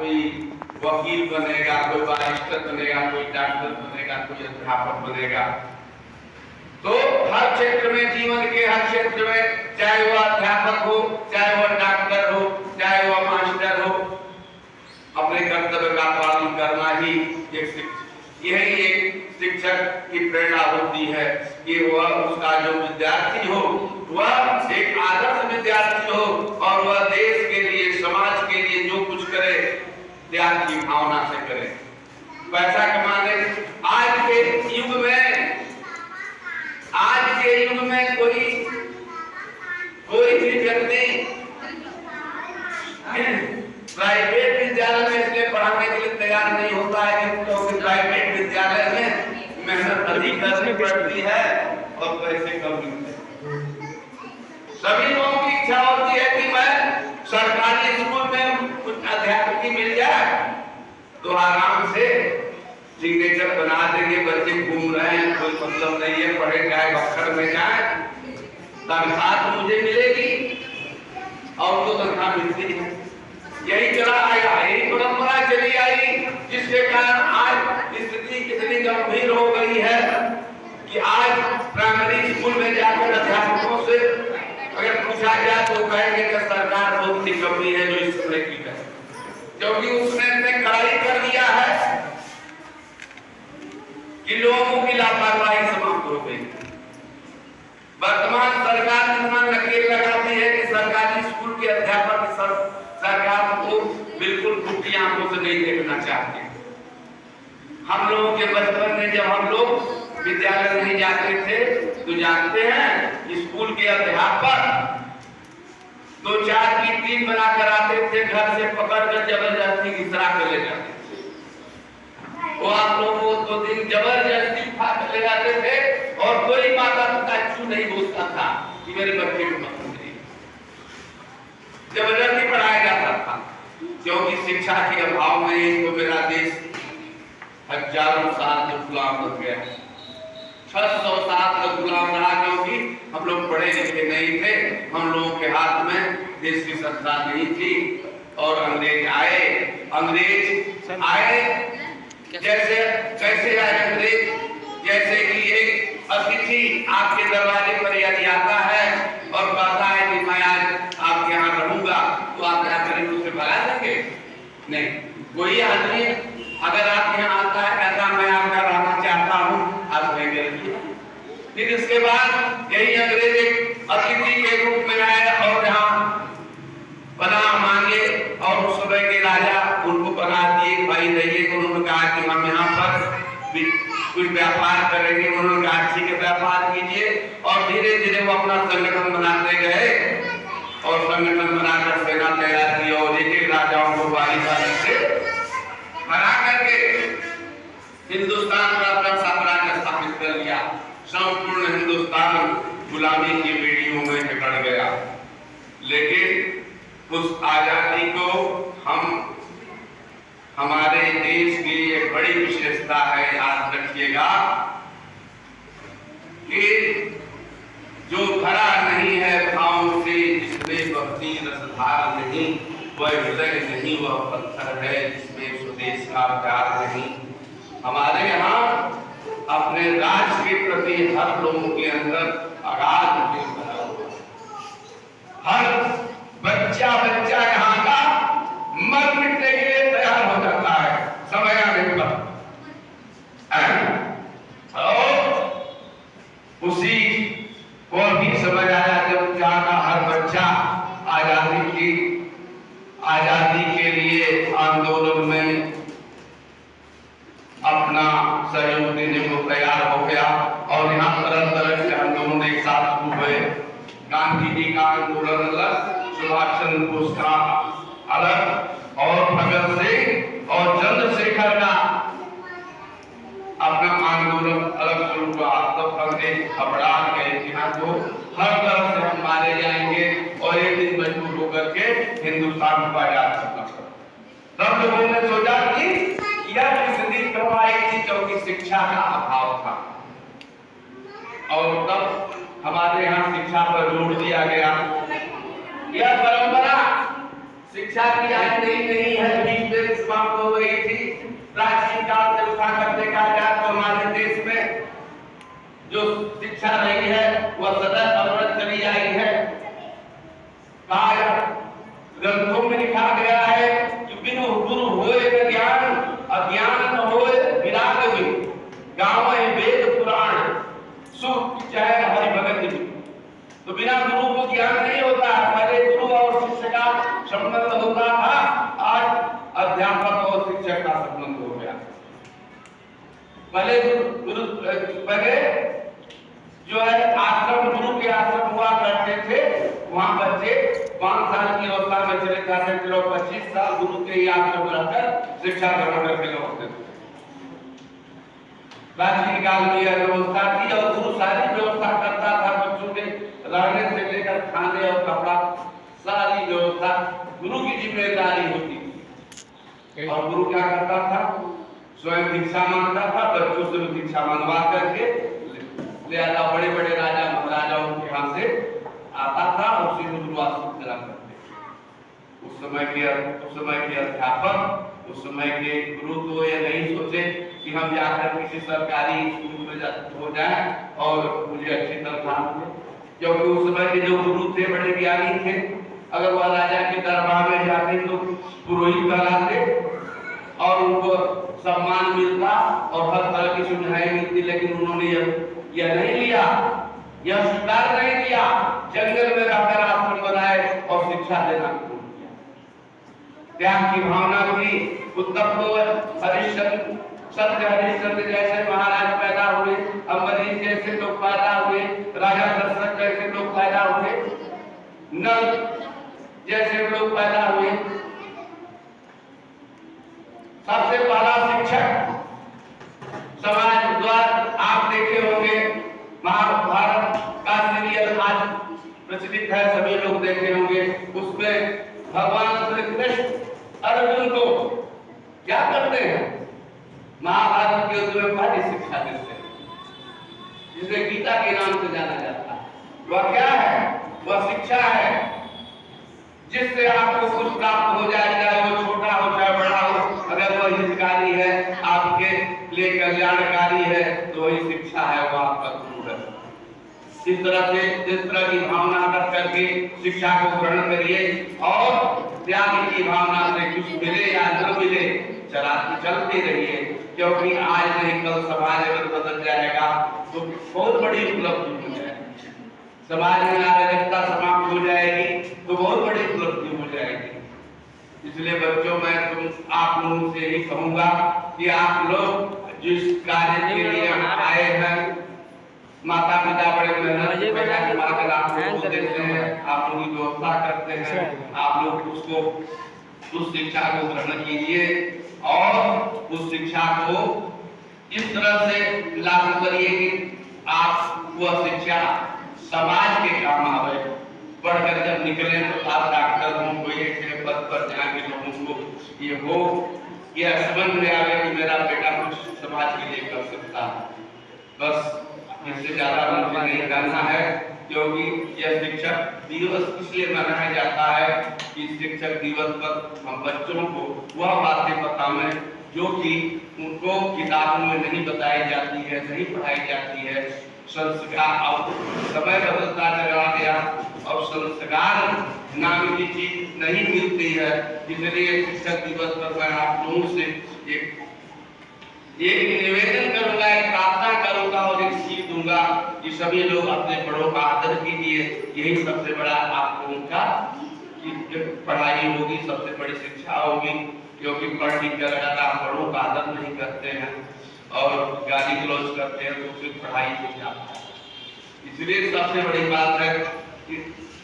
कोई वकील बनेगा, कोई बारिस्टर बनेगा, कोई डॉक्टर बनेगा, कोई अध्यापक बनेगा। तो हर क्षेत्र में, जीवन के हर क्षेत्र में, चाहे वह अध्यापक हो, चाहे वह डॉक्टर हो, चाहे वह मास्टर हो, अपने कर्तव्य का पालन करना ही यही एक शिक्षक की प्रेरणा होती है कि वह उसका जो विद्यार्थी हो वह एक आदर्श विद्यार्थी हो और वह देश के लिए, समाज के लिए जो कुछ करे त्याग की भावना से करे। पैसा कमाने आज के युग में कोई भी व्यक्ति प्राइवेट विद्यालय में इसलिए पढ़ाने के लिए तैयार नहीं होता है क्योंकि प्राइवेट विद्यालय में मेहनत अधिक करनी पड़ती है और पैसे कम मिलते हैं। सभी लोगों की इच्छा होती है कि मैं सरकारी स्कूल में कुछ अध्यापक मिल जाए तो आराम से सिग्नेचर बना देंगे, बच्चे घूम रहे हैं, कोई मतलब नहीं है, पढ़े जाए अक्षर में जाए, तनख्वाह तो मुझे मिलेगी और उनको तनख्वाह मिलती है। यही चला आया, यही परंपरा चली आई, जिसके कारण आज स्थिति कितनी गंभीर हो गई है कि आज प्राइमरी स्कूल में जाकर अध्यापकों से अगर पूछा जाए तो कहेंगे कि सरकार बहुत निकम्मी है जो इस तरह की है, क्योंकि उसने इतने कड़ाई कर दिया है कि लोगों की लापरवाही समाप्त हो गई। वर्तमान सरकार इतना नकेल लगाती है कि सरकारी स्कूल के अध्यापक सरकार को बिल्कुल फूटी आंखों से नहीं देखना चाहते। हम लोगों के बचपन में जब हम लोग विद्यालय नहीं जाते थे तो जानते हैं स्कूल के अध्यापक 2-4 की टीम बनाकर आते थे, घर से पकड़कर जबरदस्ती घिसरा कर ले जाते थे। वो आप लोगों को 2 दिन जबरदस्ती उठा कर ले जाते थे और कोई माता पिता क्यों नहीं बोलता था कि मेरे बच्चे को मत दीजिए। जबरदस्ती पढ़ाया जाता था क्योंकि शिक्षा के अभाव में तो मेरा देश हजारों साल तक गुलाम बन गया, 600 साल तक गुलाम रहा, क्योंकि हम लोग पढ़े लिखे नहीं थे, हम लोगों के हाथ में देश की सत्ता नहीं थी और अंग्रेज आए कैसे आए अंग्रेज, जैसे कि एक अतिथि आपके दरवाजे पर यदि आता है और कहता है कि मैं आज आपके यहाँ रहूंगा तो आप क्या करेंगे, उसे भगा देंगे? नहीं। कोई आदमी अगर आपके यहाँ आता है कहता मैं आपका रहना चाहता हूँ, आप रहेंगे। फिर इसके बाद यही अंग्रेज एक अतिथि के रूप में आए और यहाँ पनाह मांगे और उस समय के राजा उनको पनाह दिए, भाई रहिए। तो उन्होंने कहा कि हम यहाँ पर कुछ व्यापार करेंगे। उन्होंने कहा ठीक है व्यापार कीजिए और धीरे धीरे वो अपना संगठन बनाते गए और संगठन बनाकर सेना तैयार की और एक राजाओं को बारी से हरा करके हिंदुस्तान पर अपना साम्राज्य स्थापित कर लिया। संपूर्ण हिंदुस्तान गुलामी की बेड़ियों में जकड़ गया। लेकिन उस आजादी को हमारे देश की एक बड़ी विशेषता है, याद रखिएगा कि जो भरा नहीं है भाव से, जिसमें भक्ति रसधार नहीं, वह हृदय नहीं, वह पत्थर है जिसमें स्वदेश का प्यार नहीं। हमारे यहाँ अपने राष्ट्र के प्रति हर लोगों के अंदर अगाध प्रेम भरा हुआ, हर बच्चा यहाँ का मर मिटने के लिए तैयार हो जाता है समय आने पर। उसी को भी समझ आया जब यहाँ का हर बच्चा आजादी के लिए आंदोलन में अपना सहयोग देने को तैयार हो गया और यहाँ तरह तरह के आंदोलन एक साथ शुरू हुए। गांधी जी का आंदोलन अलग, सुभाष चंद्र बोस का अलग और भगत सिंह और चंद्रशेखर का अपना आंदोलन अलग शुरू हुआ। तब अंग्रेज घबरा गए कि हाँ तो हर तरफ से हम मारे जाएंगे और एक दिन मजबूर होकर के हिंदुस्तान को आजाद करना पड़ा। तब लोगों ने सोचा कि यह स्थिति कब आई थी, क्योंकि शिक्षा का अभाव था और तब हमारे यहाँ शिक्षा पर जोर दिया गया। यह परंपरा शिक्षा की आज नहीं है, 20 जो शिक्षा रही है वह सदा अमृत चली आई है। ग्रंथों में लिखा गया है कि बिनु गुरु होए न ज्ञान, अज्ञान न होए विराग बिनु, गावै वेद पुराण सुख चाहे हरि भगत बिनु। तो बिना गुरु को ज्ञान नहीं होता। पहले गुरु और शिष्य का संबंध होता था, आज अध्यापक और शिक्षक का संबंध हो गया। पहले जो है आश्रम, गुरु के आश्रम हुआ करते थे, वहां बच्चे 5 साल की अवस्था में चले जाते थे और 25 साल गुरु के आश्रम में रहकर शिक्षा ग्रहण करके लौटते थे। प्राचीन काल में यह व्यवस्था थी और गुरु सारी व्यवस्था करता था। बच्चों के रहने से लेकर खाने और कपड़ा सारी व्यवस्था गुरु की जिम्मेदारी होती थी। और गुरु क्या करता था? स्वयं भिक्षा मांगता था, बच्चों से भिक्षा मंगवा करके ले आता। बड़े बड़े राजा महाराजाओं के यहाँ से आता था और उसी में गुरुआश्रम करा करते। उस समय के अध्यापक, उस समय के गुरु तो ये नहीं सोचे कि हम जाकर किसी सरकारी स्कूल में हो जाएं और मुझे अच्छी तनख्वाह मिले, क्योंकि उस समय के जो गुरु थे बड़े ज्ञानी थे। अगर वह राजा के दरबार में जाते तो पुरोहित कहलाते और उनको सम्मान मिलता और हर तरह की सुविधाएं मिलती। लेकिन उन्होंने यह नहीं लिया, यह स्वीकार नहीं किया। जंगल में रहकर आश्रम बनाए और शिक्षा देना शुरू किया। त्याग की भावना थी। उत्तम हरिश्चंद्र, सत्य हरिश्चंद्र जैसे महाराज पैदा हुए, अम्बरीश जैसे लोग पैदा हुए, राजा दशरथ जैसे लोग पैदा हुए, नल जैसे लोग पैदा हुए। सबसे पहला शिक्षक समाज द्वार आप देखे होंगे, महाभारत का सीरियल आज प्रचलित है, सभी लोग देखे होंगे। उसमें भगवान श्री कृष्ण अर्जुन को क्या करते हैं? महाभारत के युद्ध में पहली शिक्षा देते हैं, जिसे गीता के नाम से जाना जाता है। वह क्या है? वह शिक्षा है जिससे आपको कुछ प्राप्त हो जाए, चाहे वो छोटा हो चाहे बड़ा हो। अगर वह हितकारी है, आपके लिए कल्याणकारी है, तो वही शिक्षा है, वो आपका गुरु है। इस तरह की भावना रख करके शिक्षा को ग्रहण करिए और त्याग की भावना से कुछ मिले या न मिले चलते रहिए, क्योंकि आज नहीं कल समाज अगर बदल जाएगा तो बहुत बड़ी उपलब्धि हो जाएगी। समाज में अराजकता समाप्त हो जाएगी तो बहुत बड़ी उपलब्धि हो जाएगी। इसलिए बच्चों, मैं आप लोगों से यही कहूंगा कि आप लोग जिस कार्य के लिए आए हैं, माता पिता बड़े मेहनत से पैसा कमा कर आप लोगों को देते हैं, आप लोग व्यवस्था करते हैं, आप लोग उस शिक्षा को ग्रहण कीजिए और उस शिक्षा को इस तरह से लागू करिए कि आप वह शिक्षा समाज के काम आवे। पढ़कर जब निकले तो आप डॉक्टर हो, कोई ऐसे पद पर जाके लोगों को ये हो, यह समझ में आवे कि मेरा बेटा कुछ समाज के लिए कर सकता है। बस इससे ज्यादा मुझे नहीं करना है, क्योंकि यह शिक्षक दिवस इसलिए मनाया जाता है कि शिक्षक दिवस पर हम बच्चों को वह बातें बताएं जो कि उनको किताबों में नहीं बताई जाती है, नहीं पढ़ाई जाती है। संस्कार, अब समय बदलता चला गया और संस्कार नाम की चीज नहीं मिलती है। इसलिए शिक्षक दिवस पर मैं आप लोगों से एक निवेदन करूंगा, एक प्रार्थना करूंगा और एक सीख दूंगा कि सभी लोग अपने बड़ों का आदर कीजिए। यही सबसे बड़ा आप लोगों का पढ़ाई होगी, सबसे बड़ी शिक्षा होगी, क्योंकि पढ़ लिख कर अगर आप बड़ों का आदर नहीं करते हैं और गाली गलौज करते हैं तो फिर पढ़ाई नहीं जाता है। इसलिए सबसे बड़ी बात है कि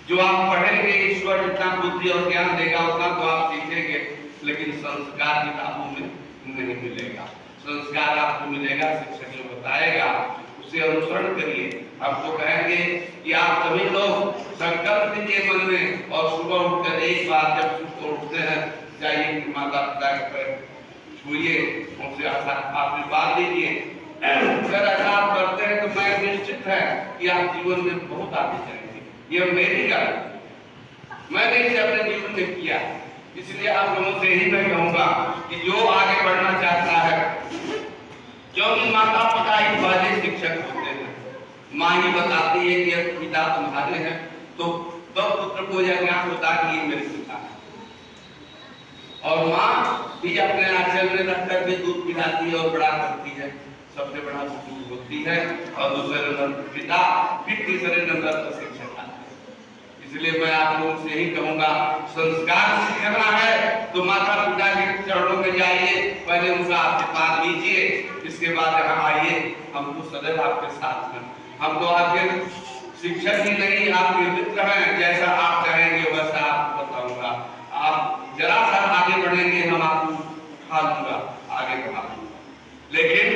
जो आप पढ़ेंगे, ईश्वर जितना बुद्धि और ज्ञान देगा उतना तो आप सीखेंगे, लेकिन संस्कार किताबों में नहीं मिलेगा। संस्कार आपको मिलेगा, शिक्षक जो बताएगा उसे अनुसरण करिए। आपको कहेंगे कि आप सभी लोग संकल्प कीजिए मन में और सुबह उठकर एक बार जब सुबह उठते हैं जाइए माता पिता के पैर छूइए, उनसे आशीर्वाद लीजिए। अगर ऐसा आप करते हैं तो मैं निश्चित है कि आप जीवन में बहुत आगे जाएंगे। यह मेरी गलती, मैंने इसे अपने जीवन में किया। इसलिए आप लोगों से ही मैं कहूंगा कि जो आगे बढ़ना चाहता है, क्योंकि माता पिता ही पहले शिक्षक होते हैं, माँ ही बताती है कि अब पिता तुम्हारे हैं, तो तब पुत्र को यह ज्ञान होता कि ये मेरे पिता है। और माँ भी अपने आंचल में रख करके दूध पिलाती है और बड़ा करती है, सबसे बड़ा दूध होती है। और दूसरे नंबर पिता, फिर तीसरे नंबर पर शिक्षक आते हैं। इसलिए मैं आप लोगों से यही कहूंगा, संस्कार सीखना है तो माता पिता के चरणों में जाइए, पहले उनका आशीर्वाद लीजिए, इसके बाद यहाँ आइए। हम तो सदैव आपके साथ हैं, हम तो आपके शिक्षक ही नहीं, आपके मित्र हैं। जैसा आप चाहेंगे वैसा आपको बताऊंगा। आप जरा सा आगे बढ़ेंगे, हम आपको उठा लूंगा, आगे बढ़ा दूंगा। लेकिन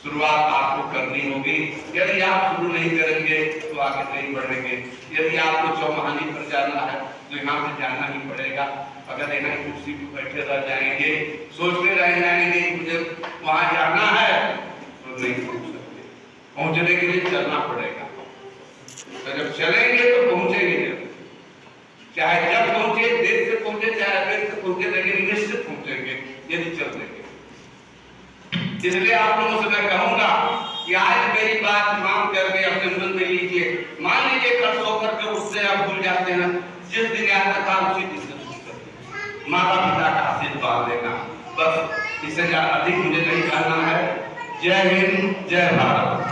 शुरुआत आपको करनी होगी। यदि आप शुरू नहीं करेंगे तो आगे नहीं बढ़ेंगे। यदि आपको चौमानी पर जाना है तो यहाँ से जाना ही पड़ेगा। अगर यहाँ कुर्सी पर बैठे रह जाएंगे, सोचते रह जाएंगे मुझे वहां जाना है, तो नहीं पहुंच सकते। पहुंचने के लिए चलना पड़ेगा। तो जब चलेंगे तो पहुंचेंगे, चाहे जब पहुंचे, देर से पहुंचे चाहे देर से पहुंचे, लेकिन निश्चित पहुंचेंगे यदि चल देंगे। इसलिए आप लोगों से मैं कहूंगा कि आज मेरी बात मान करके अपने मन में लीजिए। मान लीजिए कल सो करके उससे आप भूल जाते हैं, जिस दिन याद था उसी दिन से भूल करते। माता पिता का आशीर्वाद लेना, बस इससे अधिक मुझे नहीं कहना है। जय हिंद, जय भारत।